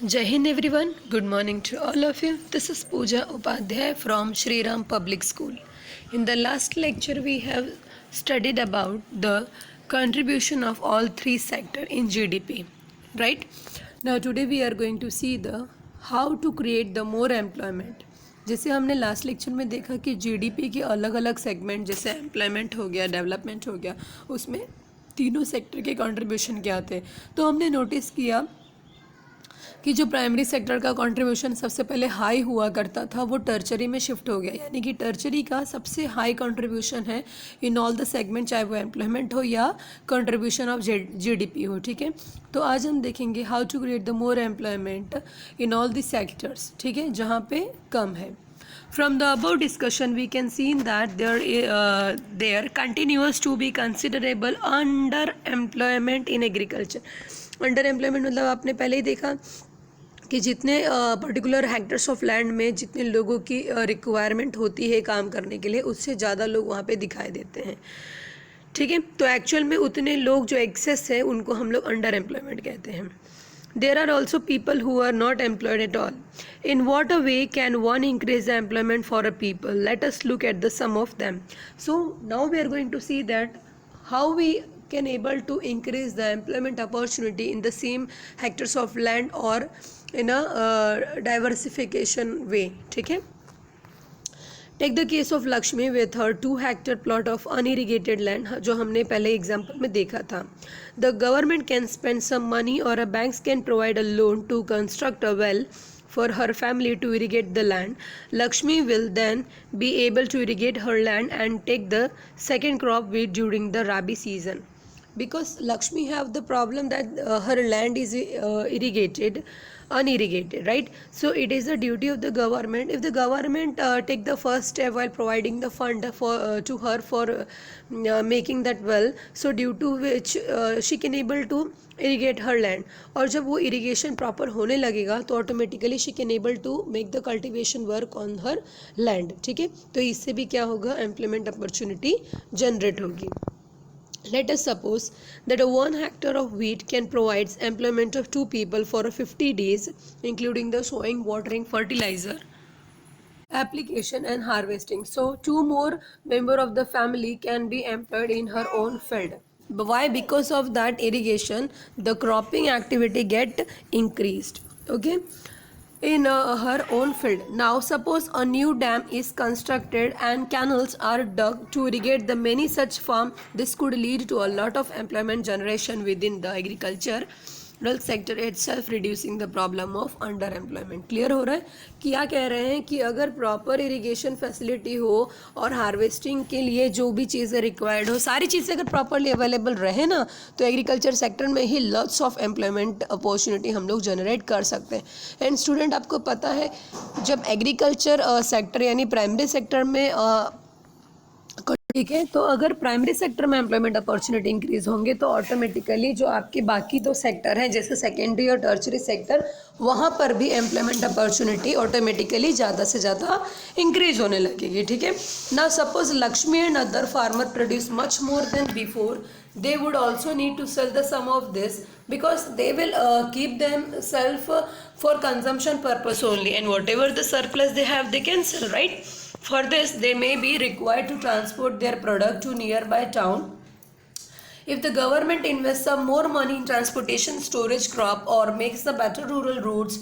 Jai Hind everyone, good morning to all of you. This is Pooja Upadhyay from Shri Ram Public School. In the last lecture we have studied about the contribution of all three sectors in GDP, right? Now today we are going to see the how to create the more employment. जैसे हमने last lecture में देखा कि GDP के अलग अलग segment जैसे employment हो गया, डेवलपमेंट हो गया, उसमें तीनों सेक्टर के कंट्रीब्यूशन क्या थे। तो हमने नोटिस किया कि जो प्राइमरी सेक्टर का कंट्रीब्यूशन सबसे पहले हाई हुआ करता था वो टर्चरी में शिफ्ट हो गया, यानी कि टर्चरी का सबसे हाई कंट्रीब्यूशन है इन ऑल द सेगमेंट, चाहे वो एम्प्लॉयमेंट हो या कंट्रीब्यूशन ऑफ जीडीपी हो। ठीक है, तो आज हम देखेंगे how to create the more employment in all the sectors, ठीक है, जहाँ पे कम है। From the above discussion, we can see that there continues to be considerable underemployment in agriculture. Underemployment मतलब आपने पहले ही देखा कि जितने पर्टिकुलर हेक्टर्स ऑफ लैंड में जितने लोगों की रिक्वायरमेंट होती है काम करने के लिए, उससे ज़्यादा लोग वहाँ पे दिखाई देते हैं। ठीक है, तो एक्चुअल में उतने लोग जो एक्सेस है उनको हम लोग अंडर एम्प्लॉयमेंट कहते हैं। There are also people who are not employed at all. In what a way can one increase the employment for a people? Let us look at the some of them. So now we are going to see that how we can able to increase the employment opportunity in the same hectares of land or in a diversification way. ठीक है, take the case of Lakshmi with her 2 hectare plot of unirrigated land, जो हमने पहले example में देखा था। The government can spend some money or a banks can provide a loan to construct a well for her family to irrigate the land. Lakshmi will then be able to irrigate her land and take the second crop with during the Rabi season. Because Lakshmi have the problem that her land is unirrigated, right? So it is the duty of the government. If the government take the first step while providing the fund for to her for making that well, so due to which she can able to irrigate her land, और जब वो irrigation proper होने लगेगा तो automatically she can able to make the cultivation work on her land. ठीक है, तो इससे भी क्या होगा, employment opportunity generate होगी। Let us suppose that a 1 hectare of wheat can provide employment of 2 people for 50 days, including the sowing, watering, fertilizer, application and harvesting. So 2 more member of the family can be employed in her own field. Why? Because of that irrigation, the cropping activity get increased. Okay, in her own field. Now suppose a new dam is constructed and canals are dug to irrigate the many such farm. This could lead to a lot of employment generation within the agricultural sector itself, reducing the problem of underemployment. Clear हो रहा है? क्या कह रहे हैं कि अगर proper irrigation facility हो और हार्वेस्टिंग के लिए जो भी चीज़ें रिक्वायर्ड हो, सारी चीज़ें अगर प्रॉपरली अवेलेबल रहे ना, तो एग्रीकल्चर सेक्टर में ही लॉट्स ऑफ एम्प्लॉयमेंट अपॉर्चुनिटी हम लोग जनरेट कर सकते हैं। एंड स्टूडेंट, आपको पता है जब एग्रीकल्चर सेक्टर यानी प्राइमरी सेक्टर में ठीक है, तो अगर प्राइमरी सेक्टर में एम्प्लॉयमेंट अपॉर्चुनिटी इंक्रीज होंगे तो ऑटोमेटिकली जो आपके बाकी दो सेक्टर हैं जैसे सेकेंडरी और टर्चरी सेक्टर, वहाँ पर भी एम्प्लॉयमेंट अपॉर्चुनिटी ऑटोमेटिकली ज़्यादा से ज़्यादा इंक्रीज होने लगेगी। ठीक है, now suppose Lakshmi and other farmer produce much more than before, they would also need to sell the some of this because they will keep themselves for consumption purpose only, and whatever the surplus they have they can sell, right? For this they may be required to transport their product to nearby town. If the government invests some more money in transportation, storage, crop, or makes the better rural routes,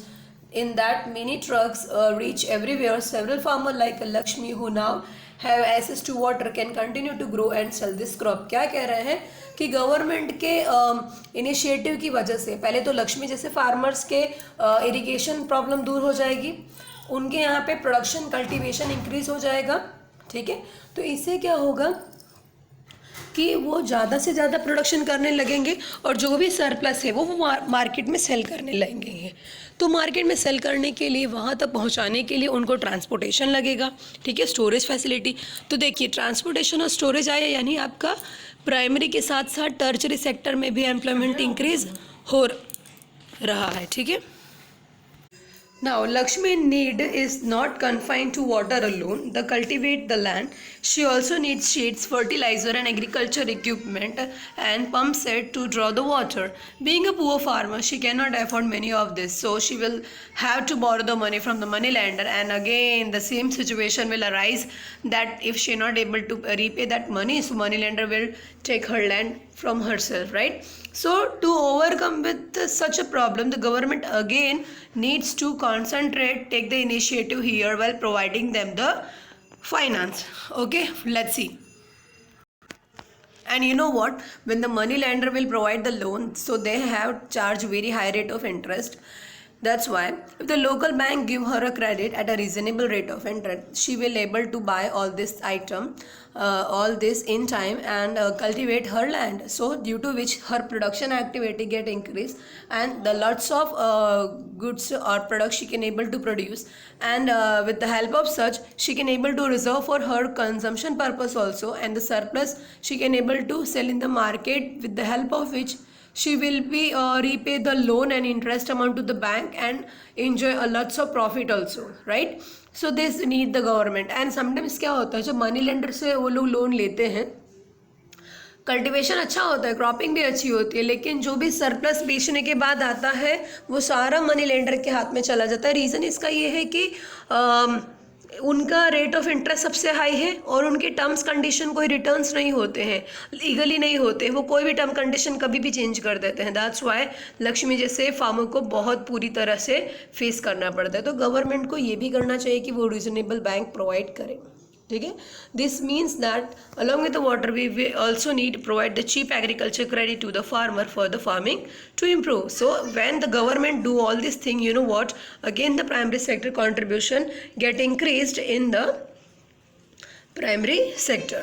in that many trucks reach everywhere, several farmers like Lakshmi who now have access to water can continue to grow and sell this crop. क्या कह रहे हैं कि government के initiative की वजह से पहले तो लक्ष्मी जैसे फार्मर्स के इरिगेशन प्रॉब्लम दूर हो जाएगी, उनके यहाँ पे प्रोडक्शन कल्टीवेशन इंक्रीज हो जाएगा। ठीक है, तो इससे क्या होगा कि वो ज़्यादा से ज़्यादा प्रोडक्शन करने लगेंगे और जो भी सरप्लस है वो मार्केट में सेल करने लगेंगे। तो मार्केट में सेल करने के लिए वहाँ तक पहुँचाने के लिए उनको ट्रांसपोर्टेशन लगेगा। ठीक है, स्टोरेज फैसिलिटी। तो देखिए ट्रांसपोर्टेशन और स्टोरेज आया यानी आपका प्राइमरी के साथ साथ टर्चरी सेक्टर में भी एम्प्लॉयमेंट इंक्रीज हो रहा है। ठीक है, Now, Lakshmi's need is not confined to water alone. To cultivate the land, she also needs seeds, fertilizer, and agriculture equipment and pump set to draw the water. Being a poor farmer, she cannot afford many of this, so she will have to borrow the money from the money lender. And again, the same situation will arise that if she not able to repay that money, so money lender will take her land from herself, right? So to overcome with such a problem, the government again needs to concentrate, take the initiative here while providing them the finance. Okay, let's see. And you know what, when the money lender will provide the loan, so they have charged very high rate of interest. That's why if the local bank give her a credit at a reasonable rate of interest, she will able to buy all this item, all this in time, and cultivate her land. So due to which her production activity get increased, and the lots of goods or products she can able to produce, and with the help of such she can able to reserve for her consumption purpose also, and the surplus she can able to sell in the market, with the help of which she will be repay the loan and interest amount to the bank and enjoy a lots of profit also, right? So this need the government. And sometimes क्या होता है, जो money lender से वो लोग loan लेते हैं, cultivation अच्छा होता है, क्रॉपिंग भी अच्छी होती है, लेकिन जो भी सरप्लस बेचने के बाद आता है वो सारा मनी लेंडर के हाथ में चला जाता है. रीज़न इसका ये है कि उनका रेट ऑफ इंटरेस्ट सबसे हाई है और उनके टर्म्स कंडीशन कोई रिटर्न्स नहीं होते हैं, लीगली नहीं होते, वो कोई भी टर्म कंडीशन कभी भी चेंज कर देते हैं. दैट्स वाई लक्ष्मी जैसे फार्मर को बहुत पूरी तरह से फेस करना पड़ता है. तो गवर्नमेंट को ये भी करना चाहिए कि वो रीजनेबल बैंक प्रोवाइड करें. ठीक है, this means that along with the water we also need provide the cheap agriculture credit to the farmer for the farming to improve. So when the government do all this thing, you know what, again the primary sector contribution get increased in the primary sector.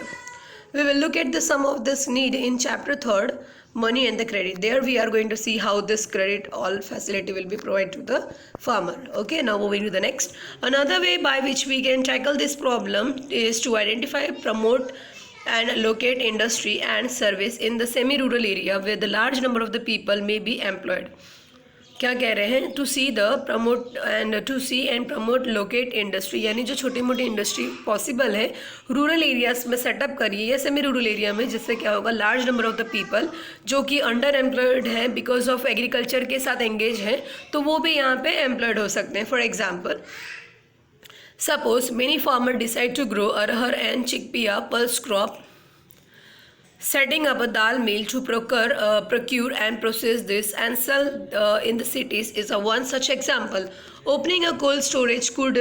We will look at the sum of this need in chapter 3rd, money and the credit. There we are going to see how this credit all facility will be provided to the farmer. Okay, now moving to the next. Another way by which we can tackle this problem is to identify, promote and locate industry and service in the semi-rural area where the large number of the people may be employed. क्या कह रहे हैं, to see the promote and to see and promote locate industry, यानी जो छोटी मोटी industry possible है rural areas में सेटअप करिए या सेमी रूरल एरिया में, जिससे क्या होगा large number of the people जो कि अंडर एम्प्लॉयड है बिकॉज ऑफ एग्रीकल्चर के साथ एंगेज है, तो वो भी यहाँ पे एम्प्लॉयड हो सकते हैं. For example, suppose many farmers decide to grow arhar and chickpea pulse crop. Setting up a dal mill to procure and process this and sell in the cities is a one such example. Opening a cold storage could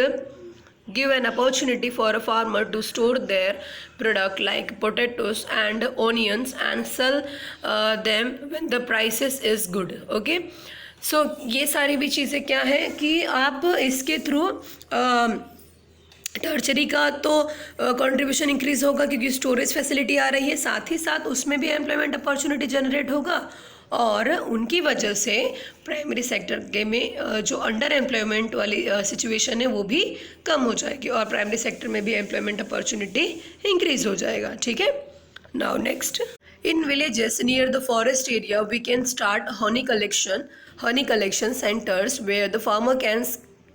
give an opportunity for a farmer to store their product like potatoes and onions and sell them when the prices is good. Okay, so ये सारी भी चीज़ें क्या है कि आप इसके through tertiary का तो कंट्रीब्यूशन इंक्रीज होगा क्योंकि स्टोरेज फैसिलिटी आ रही है, साथ ही साथ उसमें भी एम्प्लॉयमेंट अपॉर्चुनिटी जनरेट होगा और उनकी वजह से प्राइमरी सेक्टर के में जो अंडर एम्प्लॉयमेंट वाली सिचुएशन है वो भी कम हो जाएगी और प्राइमरी सेक्टर में भी एम्प्लॉयमेंट अपॉर्चुनिटी इंक्रीज हो जाएगा. ठीक है, now next. In villages near the forest area, we can start honey collection centers where the farmer can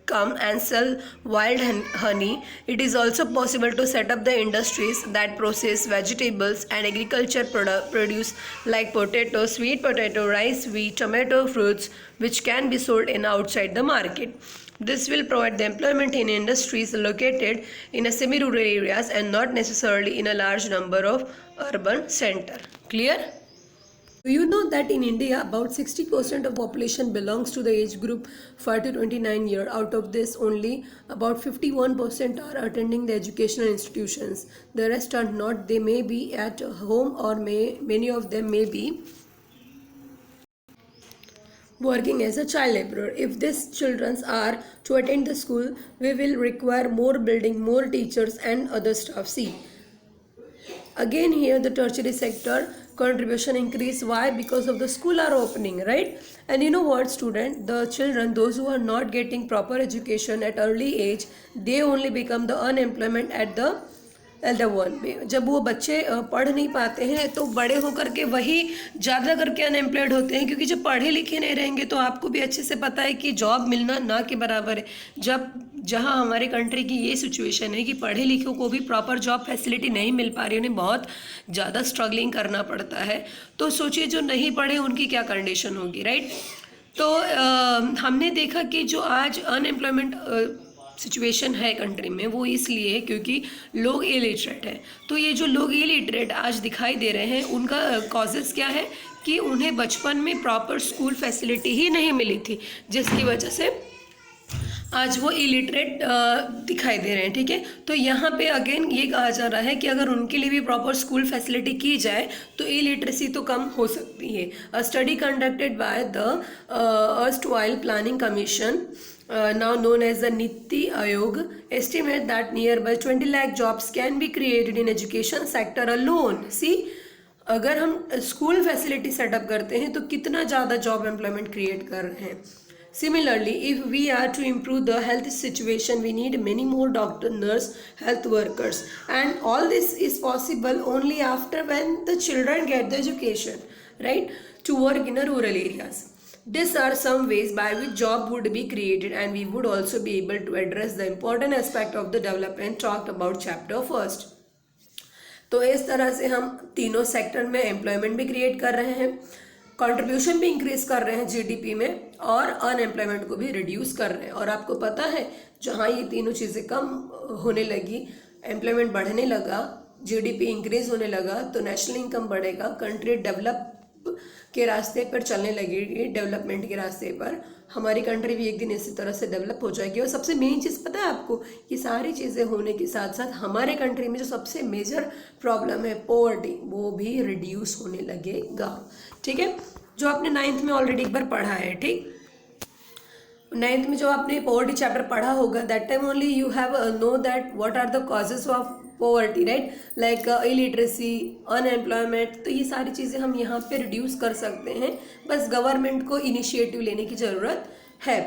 come and sell wild honey. It is also possible to set up the industries that process vegetables and agriculture produce like potato, sweet potato, rice, wheat, tomato, fruits, which can be sold in outside the market. This will provide the employment in industries located in a semi-rural areas and not necessarily in a large number of urban center. Clear? Do you know that in India about 60% of population belongs to the age group 5 to 29 years? Out of this, only about 51% are attending the educational institutions. The rest are not. They may be at home or many of them may be working as a child laborer. If these children are to attend the school, we will require more building, more teachers and other staff. See, again here the tertiary sector contribution increase. Why? Because of the school are opening, right? And you know what, student, the children, those who are not getting proper education at early age, they only become the unemployment at the Elder one में जब वो बच्चे पढ़ नहीं पाते हैं तो बड़े होकर के वही ज़्यादा करके अनएम्प्लॉयड होते हैं, क्योंकि जब पढ़े लिखे नहीं रहेंगे तो आपको भी अच्छे से पता है कि जॉब मिलना ना के बराबर है। जब जहाँ हमारे कंट्री की ये सिचुएशन है कि पढ़े लिखों को भी प्रॉपर जॉब फैसिलिटी नहीं मिल पा रही, उन्हें बहुत ज़्यादा स्ट्रगलिंग करना पड़ता है, तो सोचिए जो नहीं पढ़े उनकी क्या कंडीशन होगी, राइट। तो हमने देखा कि जो आज अनएम्प्लॉयमेंट सिचुएशन है कंट्री में वो इसलिए है क्योंकि लोग इलिटरेट हैं। तो ये जो लोग इलिटरेट आज दिखाई दे रहे हैं उनका कॉजेज़ क्या है कि उन्हें बचपन में प्रॉपर स्कूल फैसिलिटी ही नहीं मिली थी, जिसकी वजह से आज वो इलिटरेट दिखाई दे रहे हैं, ठीक है। तो यहाँ पे अगेन ये कहा जा रहा है कि अगर उनके लिए भी प्रॉपर स्कूल फैसिलिटी की जाए तो इलिटरेसी तो कम हो सकती है। अ study conducted by the erstwhile planning commission now known as the Niti Aayog estimate that nearby 20 lakh jobs can be created in education sector alone. See, अगर हम स्कूल फैसिलिटी सेटअप करते हैं तो कितना ज़्यादा जॉब एम्प्लॉयमेंट क्रिएट कर रहे हैं। Similarly, if we are to improve the health situation, we need many more doctor, nurse, health workers, and all this is possible only after when the children get the education, right, to work in the rural areas. These are some ways by which job would be created, and we would also be able to address the important aspect of the development talked about chapter first. तो इस तरह से हम तीनों sector में employment भी create कर रहे हैं, कंट्रीब्यूशन भी इंक्रीज कर रहे हैं जीडीपी में, और अनएम्प्लॉयमेंट को भी रिड्यूस कर रहे हैं। और आपको पता है जहाँ ये तीनों चीज़ें कम होने लगी, एम्प्लॉयमेंट बढ़ने लगा, जीडीपी इंक्रीज होने लगा, तो नेशनल इनकम बढ़ेगा, कंट्री डेवलप के रास्ते पर चलने लगेगी, डेवलपमेंट के रास्ते पर हमारी कंट्री भी एक दिन इसी तरह से डेवलप हो जाएगी। और सबसे मेन चीज़ पता है आपको, ये सारी चीज़ें होने के साथ साथ हमारे कंट्री में जो सबसे मेजर प्रॉब्लम है पॉवर्टी, वो भी रिड्यूस होने लगेगा, ठीक है। जो आपने 9th में ऑलरेडी एक बार पढ़ा है, ठीक, 9th में जो आपने पॉवर्टी चैप्टर पढ़ा होगा, that time only you have know that what are the causes of poverty, right, like illiteracy, unemployment. तो ये सारी चीज़ें हम यहाँ पे रिड्यूस कर सकते हैं, बस गवर्नमेंट को इनिशिएटिव लेने की ज़रूरत है।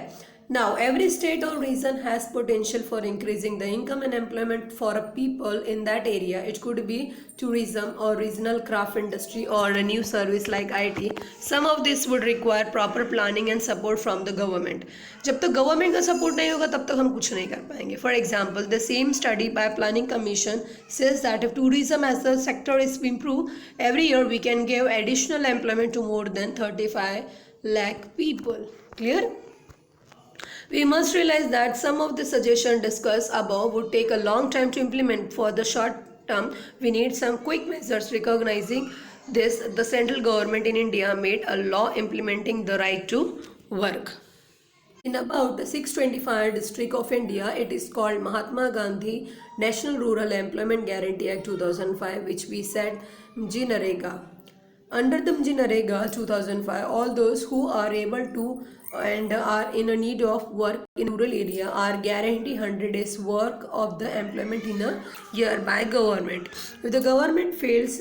Now, every state or region has potential for increasing the income and employment for people in that area. It could be tourism or regional craft industry or a new service like IT. Some of this would require proper planning and support from the government. जब तक government का support नहीं होगा तब तक हम कुछ नहीं कर पाएंगे। For example, the same study by Planning Commission says that if tourism as a sector is improved, every year we can give additional employment to more than 35 lakh people. Clear? We must realize that some of the suggestions discussed above would take a long time to implement. For the short term, we need some quick measures. Recognizing this, the central government in India made a law implementing the right to work. In about the 625 district of India, it is called Mahatma Gandhi National Rural Employment Guarantee Act 2005, which we said MGNREGA. Under the MGNREGA 2005, all those who are able to and are in a need of work in rural area are guaranteed 100 days work of the employment in a year by government. If the government fails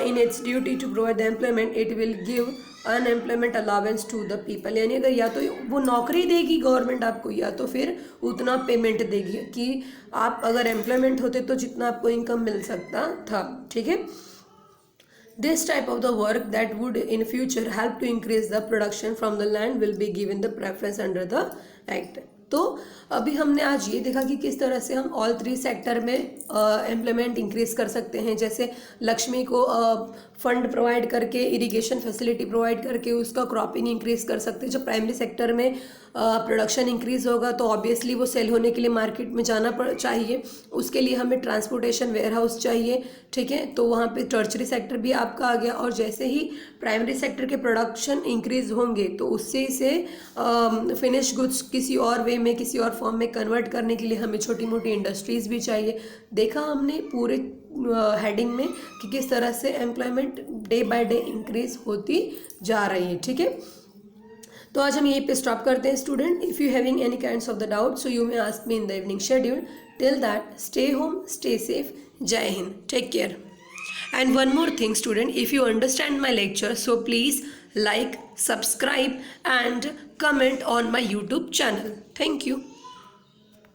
in its duty to provide the employment, it will give unemployment allowance to the people, यानी अगर या तो वो नौकरी देगी government आपको या तो फिर उतना पेमेंट देगी कि आप अगर एम्प्लॉयमेंट होते तो जितना आपको इनकम मिल सकता था, ठीक है। This type of the work that would in future help to increase the production from the land will be given the preference under the act. तो अभी हमने आज ये देखा कि किस तरह से हम ऑल 3 सेक्टर में एम्प्लॉयमेंट इंक्रीज कर सकते हैं। जैसे लक्ष्मी को फंड प्रोवाइड करके, इरिगेशन फैसिलिटी प्रोवाइड करके उसका क्रॉपिंग इंक्रीज कर सकते हैं। जब प्राइमरी सेक्टर में प्रोडक्शन इंक्रीज होगा तो ऑब्वियसली वो सेल होने के लिए मार्केट में जाना चाहिए, उसके लिए हमें ट्रांसपोर्टेशन वेयर हाउस चाहिए, ठीक है। तो वहाँ पे टर्चरी सेक्टर भी आपका आ गया। और जैसे ही प्राइमरी सेक्टर के प्रोडक्शन इंक्रीज होंगे तो उससे इसे फिनिश गुड्स किसी और वे में, किसी और फॉर्म में कन्वर्ट करने के लिए हमें छोटी मोटी इंडस्ट्रीज़ भी चाहिए। देखा हमने पूरे हेडिंग में कि किस तरह से employment day by day increase होती जा रही है, ठीक है। तो आज हम यहीं पे स्टॉप करते हैं student. If you having any kinds of the doubt so you may ask me in the evening schedule. Till that stay home, stay safe, Jai Hind, take care. And one more thing student, if you understand my lecture, so please like, subscribe and comment on my YouTube channel. Thank you.